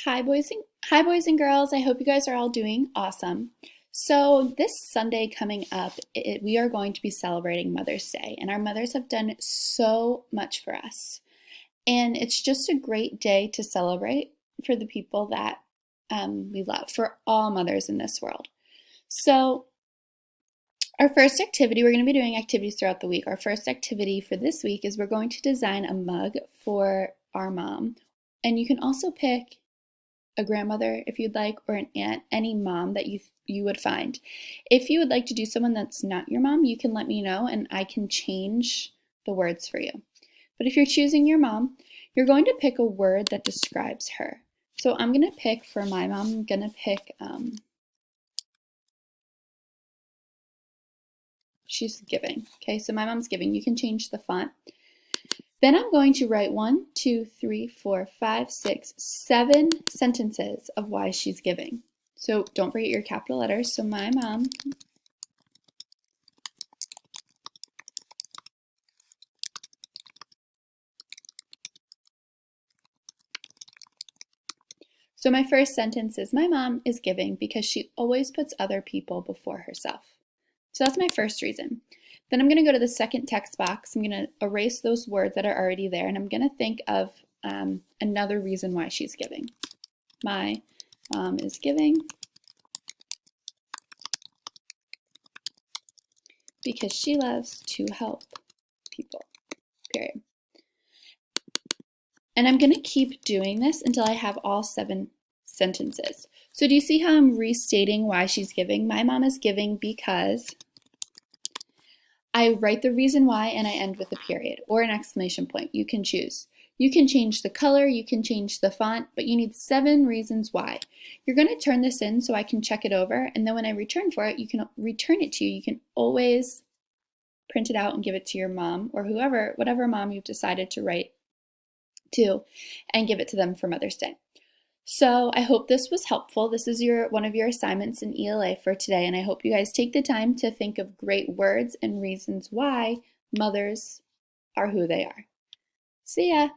Hi boys and girls. I hope you guys are all doing awesome. So this Sunday coming up, we are going to be celebrating Mother's Day, and our mothers have done so much for us. And it's just a great day to celebrate for the people that we love, for all mothers in this world. So our first activity, we're going to be doing activities throughout the week. Our first activity for this week is we're going to design a mug for our mom. And you can also pick a grandmother if you'd like, or an aunt, any mom that you would find. If you would like to do someone that's not your mom, you can let me know and I can change the words for you. But if you're choosing your mom, you're going to pick a word that describes her. So I'm going to pick for my mom, I'm going to pick, she's giving. Okay, so my mom's giving. You can change the font. Then I'm going to write 1, 2, 3, 4, 5, 6, 7 sentences of why she's giving. So don't forget your capital letters. So my mom So my first sentence is my mom is giving because she always puts other people before herself. So that's my first reason. Then I'm going to go to the second text box. I'm going to erase those words that are already there, and I'm going to think of another reason why she's giving. My mom is giving because she loves to help people, period. And I'm going to keep doing this until I have all 7 sentences. So do you see how I'm restating why she's giving? My mom is giving because I write the reason why and I end with a period or an exclamation point. You can choose. You can change the color, you can change the font, but you need 7 reasons why. You're going to turn this in so I can check it over, and then when I return for it, you can return it to you. You can always print it out and give it to your mom or whoever, whatever mom you've decided to write to, and give it to them for Mother's Day. So I hope this was helpful. This is one of your assignments in ELA for today, and I hope you guys take the time to think of great words and reasons why mothers are who they are. See ya!